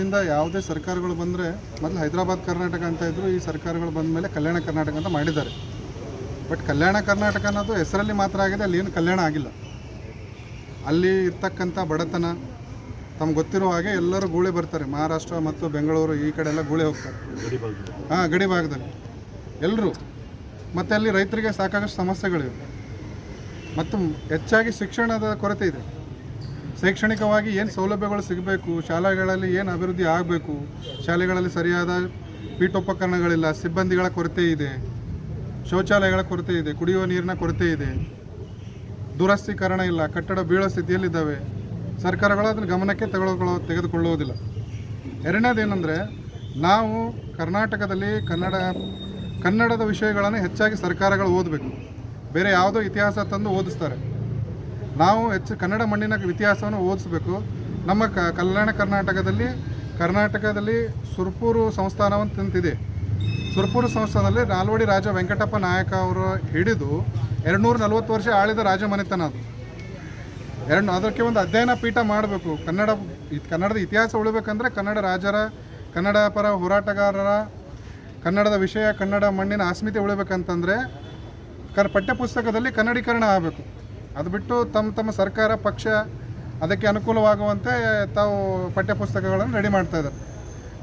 ಹಿಂದಿನಿಂದ ಯಾವುದೇ ಸರ್ಕಾರಗಳು ಬಂದರೆ ಮೊದಲು ಹೈದರಾಬಾದ್ ಕರ್ನಾಟಕ ಅಂತ ಇದ್ದರು, ಈ ಸರ್ಕಾರಗಳು ಬಂದ ಮೇಲೆ ಕಲ್ಯಾಣ ಕರ್ನಾಟಕ ಅಂತ ಮಾಡಿದ್ದಾರೆ. ಬಟ್ ಕಲ್ಯಾಣ ಕರ್ನಾಟಕ ಅನ್ನೋದು ಹೆಸರಲ್ಲಿ ಮಾತ್ರ ಆಗಿದೆ, ಅಲ್ಲಿ ಏನು ಕಲ್ಯಾಣ ಆಗಿಲ್ಲ. ಅಲ್ಲಿ ಇರ್ತಕ್ಕಂಥ ಬಡತನ ತಮ್ಗೆ ಗೊತ್ತಿರೋ ಹಾಗೆ ಎಲ್ಲರೂ ಗೂಳೆ ಬರ್ತಾರೆ. ಮಹಾರಾಷ್ಟ್ರ ಮತ್ತು ಬೆಂಗಳೂರು ಈ ಕಡೆ ಎಲ್ಲ ಗೂಳೆ ಹೋಗ್ತಾರೆ. ಗಡಿ ಭಾಗದಲ್ಲಿ ಎಲ್ಲರೂ. ಮತ್ತು ಅಲ್ಲಿ ರೈತರಿಗೆ ಸಾಕಾಗಷ್ಟು ಸಮಸ್ಯೆಗಳಿವೆ. ಮತ್ತು ಹೆಚ್ಚಾಗಿ ಶಿಕ್ಷಣದ ಕೊರತೆ ಇದೆ. ಶೈಕ್ಷಣಿಕವಾಗಿ ಏನು ಸೌಲಭ್ಯಗಳು ಸಿಗಬೇಕು, ಶಾಲೆಗಳಲ್ಲಿ ಏನು ಅಭಿವೃದ್ಧಿ ಆಗಬೇಕು, ಶಾಲೆಗಳಲ್ಲಿ ಸರಿಯಾದ ಪೀಠೋಪಕರಣಗಳಿಲ್ಲ, ಸಿಬ್ಬಂದಿಗಳ ಕೊರತೆ ಇದೆ, ಶೌಚಾಲಯಗಳ ಕೊರತೆ ಇದೆ, ಕುಡಿಯುವ ನೀರಿನ ಕೊರತೆ ಇದೆ, ದುರಸ್ತೀಕರಣ ಇಲ್ಲ, ಕಟ್ಟಡ ಬೀಳೋ ಸ್ಥಿತಿಯಲ್ಲಿದ್ದಾವೆ. ಸರ್ಕಾರಗಳು ಅದನ್ನು ಗಮನಕ್ಕೆ ತೆಗೆದುಕೊಳ್ಳುವುದಿಲ್ಲ. ಎರಡನೇದೇನೆಂದರೆ, ನಾವು ಕರ್ನಾಟಕದಲ್ಲಿ ಕನ್ನಡದ ವಿಷಯಗಳನ್ನು ಹೆಚ್ಚಾಗಿ ಸರ್ಕಾರಗಳು ಓದಬೇಕು. ಬೇರೆ ಯಾವುದೋ ಇತಿಹಾಸ ತಂದು ಓದಿಸ್ತಾರೆ. ನಾವು ಹೆಚ್ಚು ಕನ್ನಡ ಮಣ್ಣಿನ ಇತಿಹಾಸವನ್ನು ಓದಿಸ್ಬೇಕು. ನಮ್ಮ ಕಲ್ಯಾಣ ಕರ್ನಾಟಕದಲ್ಲಿ ಸುರ್ಪೂರು ಸಂಸ್ಥಾನವಂತಿದೆ. ಸುರ್ಪೂರು ಸಂಸ್ಥಾನದಲ್ಲಿ ನಾಲ್ವಡಿ ರಾಜ ವೆಂಕಟಪ್ಪ ನಾಯಕ ಅವರು ಹಿಡಿದು 240 ವರ್ಷ ಆಳಿದ ರಾಜಮನೆತನ ಅದು. ಅದಕ್ಕೆ ಒಂದು ಅಧ್ಯಯನ ಪೀಠ ಮಾಡಬೇಕು. ಕನ್ನಡದ ಇತಿಹಾಸ ಉಳಿಬೇಕಂದ್ರೆ ಕನ್ನಡ ಪರ ಹೋರಾಟಗಾರರ ಕನ್ನಡದ ವಿಷಯ, ಕನ್ನಡ ಮಣ್ಣಿನ ಅಸ್ಮಿತೆ ಉಳಿಬೇಕಂತಂದರೆ ಪಠ್ಯಪುಸ್ತಕದಲ್ಲಿ ಕನ್ನಡೀಕರಣ ಆಗಬೇಕು. ಅದು ಬಿಟ್ಟು ತಮ್ಮ ಸರ್ಕಾರ ಪಕ್ಷ ಅದಕ್ಕೆ ಅನುಕೂಲವಾಗುವಂತೆ ತಾವು ಪಠ್ಯಪುಸ್ತಕಗಳನ್ನು ರೆಡಿ ಮಾಡ್ತಾಯಿದ್ದಾರೆ.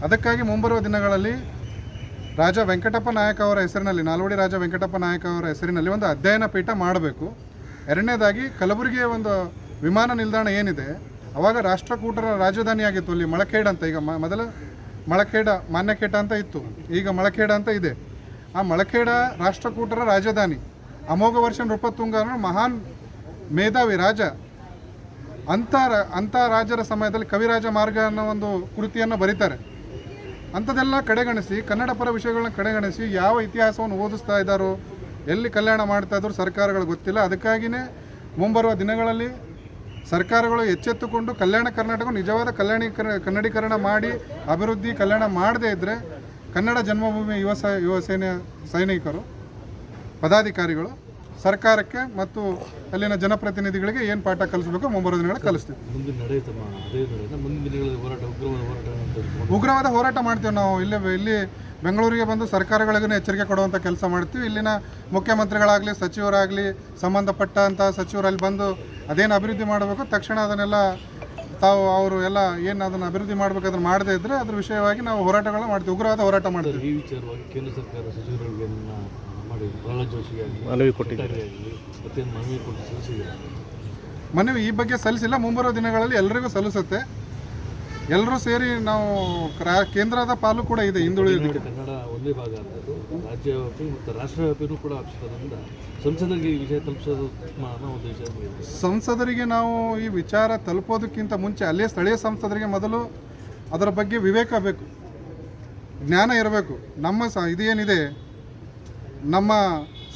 ಅದಕ್ಕಾಗಿ ಮುಂಬರುವ ದಿನಗಳಲ್ಲಿ ರಾಜ ವೆಂಕಟಪ್ಪ ನಾಯಕ ಅವರ ಹೆಸರಿನಲ್ಲಿ, ನಾಲ್ವಡಿ ರಾಜ ವೆಂಕಟಪ್ಪ ನಾಯಕ ಅವರ ಹೆಸರಿನಲ್ಲಿ ಒಂದು ಅಧ್ಯಯನ ಪೀಠ ಮಾಡಬೇಕು. ಎರಡನೇದಾಗಿ ಕಲಬುರಗಿಯ ಒಂದು ವಿಮಾನ ನಿಲ್ದಾಣ ಏನಿದೆ, ಆವಾಗ ರಾಷ್ಟ್ರಕೂಟರ ರಾಜಧಾನಿ ಆಗಿತ್ತು ಅಲ್ಲಿ ಮಳಖೇಡ ಅಂತ. ಈಗ ಮೊದಲು ಮಳಖೇಡ ಮಾನ್ಯಖೇಟ ಅಂತ ಇತ್ತು, ಈಗ ಮಳಖೇಡ ಅಂತ ಇದೆ. ಆ ಮಳಖೇಡ ರಾಷ್ಟ್ರಕೂಟರ ರಾಜಧಾನಿ. ಅಮೋಘ ವರ್ಷ ನೃಪತುಂಗನ ಮಹಾನ್ ಮೇಧಾವಿ ರಾಜ. ಅಂಥ ರಾಜರ ಸಮಯದಲ್ಲಿ ಕವಿರಾಜ ಮಾರ್ಗ ಅನ್ನೋ ಒಂದು ಕೃತಿಯನ್ನು ಬರೀತಾರೆ. ಅಂಥದ್ದೆಲ್ಲ ಕಡೆಗಣಿಸಿ, ಕನ್ನಡ ಪರ ವಿಷಯಗಳನ್ನ ಕಡೆಗಣಿಸಿ ಯಾವ ಇತಿಹಾಸವನ್ನು ಓದಿಸ್ತಾ ಇದ್ದಾರೋ, ಎಲ್ಲಿ ಕಲ್ಯಾಣ ಮಾಡ್ತಾ ಇದ್ರು ಸರ್ಕಾರಗಳು ಗೊತ್ತಿಲ್ಲ. ಅದಕ್ಕಾಗಿಯೇ ಮುಂಬರುವ ದಿನಗಳಲ್ಲಿ ಸರ್ಕಾರಗಳು ಎಚ್ಚೆತ್ತುಕೊಂಡು ಕಲ್ಯಾಣ ಕರ್ನಾಟಕ ನಿಜವಾದ ಕನ್ನಡೀಕರಣ ಮಾಡಿ ಅಭಿವೃದ್ಧಿ ಕಲ್ಯಾಣ ಮಾಡದೇ ಇದ್ದರೆ ಕನ್ನಡ ಜನ್ಮಭೂಮಿ ಯುವ ಸೇನೆ ಸೈನಿಕರು, ಪದಾಧಿಕಾರಿಗಳು ಸರ್ಕಾರಕ್ಕೆ ಮತ್ತು ಅಲ್ಲಿನ ಜನಪ್ರತಿನಿಧಿಗಳಿಗೆ ಏನು ಪಾಠ ಕಲಿಸಬೇಕು ಮುಂಬರುವ ದಿನಗಳಲ್ಲಿ ಕಲಿಸ್ತೀವಿ. ಉಗ್ರವಾದ ಹೋರಾಟ ಮಾಡ್ತೀವಿ ನಾವು. ಇಲ್ಲಿ ಬೆಂಗಳೂರಿಗೆ ಬಂದು ಸರ್ಕಾರಗಳಿಗೂ ಎಚ್ಚರಿಕೆ ಕೊಡುವಂಥ ಕೆಲಸ ಮಾಡ್ತೀವಿ. ಇಲ್ಲಿನ ಮುಖ್ಯಮಂತ್ರಿಗಳಾಗಲಿ, ಸಚಿವರಾಗಲಿ, ಸಂಬಂಧಪಟ್ಟಂಥ ಸಚಿವರಲ್ಲಿ ಬಂದು ಅದೇನು ಅಭಿವೃದ್ಧಿ ಮಾಡಬೇಕು ತಕ್ಷಣ ಅದನ್ನೆಲ್ಲ ಅವರು ಎಲ್ಲ ಏನು ಅದನ್ನು ಅಭಿವೃದ್ಧಿ ಮಾಡಬೇಕು ಅದನ್ನು ಮಾಡದೇ ಇದ್ದರೆ ಅದ್ರ ವಿಷಯವಾಗಿ ನಾವು ಹೋರಾಟಗಳನ್ನ ಮಾಡ್ತೀವಿ, ಉಗ್ರವಾದ ಹೋರಾಟ ಮಾಡ್ತೀವಿ. ಈ ವಿಚಾರವಾಗಿ ಕೇಂದ್ರ ಸರ್ಕಾರ ಸಚಿವರಿಗೆ ಪ್ರಹ್ಲಾದ್ ಜೋಶಿಗೆ ಮನವಿ ಕೊಟ್ಟಿದ್ದಾರೆ. ಮನವಿ ಈ ಬಗ್ಗೆ ಸಲ್ಲಿಸಿಲ್ಲ. ಮುಂಬರುವ ದಿನಗಳಲ್ಲಿ ಎಲ್ಲರಿಗೂ ಸಲ್ಲಿಸುತ್ತೆ. ಎಲ್ಲರೂ ಸೇರಿ ನಾವು ಕೇಂದ್ರದ ಪಾಲು ಕೂಡ ಇದೆ ಹಿಂದುಳಿದ. ಕನ್ನಡ ಒಂದೇ ಭಾಗ ಅನ್ನೋದು ರಾಜ್ಯವ್ಯಾಪಿ ಮತ್ತು ರಾಷ್ಟ್ರವ್ಯಾಪಿನೂ ಕೂಡ ಆಗ್ತದ್ರಿಂದ ಸಂಸದರಿಗೆ ಈ ವಿಷಯ ತಲುಪಿಸೋದು ಉದ್ದೇಶ. ಸಂಸದರಿಗೆ ನಾವು ಈ ವಿಚಾರ ತಲುಪೋದಕ್ಕಿಂತ ಮುಂಚೆ ಅಲ್ಲೇ ಸ್ಥಳೀಯ ಸಂಸದರಿಗೆ ಮೊದಲು ಅದರ ಬಗ್ಗೆ ವಿವೇಕ ಬೇಕು, ಜ್ಞಾನ ಇರಬೇಕು. ಇದೇನಿದೆ, ನಮ್ಮ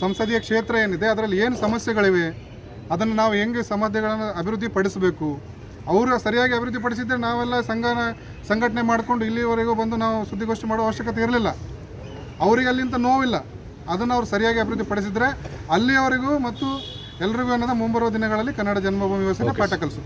ಸಂಸದೀಯ ಕ್ಷೇತ್ರ ಏನಿದೆ ಅದರಲ್ಲಿ ಏನು ಸಮಸ್ಯೆಗಳಿವೆ, ಅದನ್ನು ನಾವು ಹೆಂಗೆ ಸಮಸ್ಯೆಗಳನ್ನು ಅಭಿವೃದ್ಧಿ ಪಡಿಸಬೇಕು. ಅವರು ಸರಿಯಾಗಿ ಅಭಿವೃದ್ಧಿ ಪಡಿಸಿದರೆ ನಾವೆಲ್ಲ ಸಂಘಟನೆ ಮಾಡಿಕೊಂಡು ಇಲ್ಲಿವರೆಗೂ ಬಂದು ನಾವು ಸುದ್ದಿಗೋಷ್ಠಿ ಮಾಡೋ ಅವಶ್ಯಕತೆ ಇರಲಿಲ್ಲ. ಅವರಿಗೆ ಅಲ್ಲಿಂದ ನೋವಿಲ್ಲ. ಅದನ್ನು ಅವರು ಸರಿಯಾಗಿ ಅಭಿವೃದ್ಧಿ ಪಡಿಸಿದರೆ ಅಲ್ಲಿಯವರೆಗೂ ಮತ್ತು ಎಲ್ರಿಗೂ ಅನ್ನೋದು ಮುಂಬರುವ ದಿನಗಳಲ್ಲಿ ಕನ್ನಡ ಜನ್ಮಭೂಮಿ ಯೋಜನೆ ಪಾಠ ಕಲಿಸು.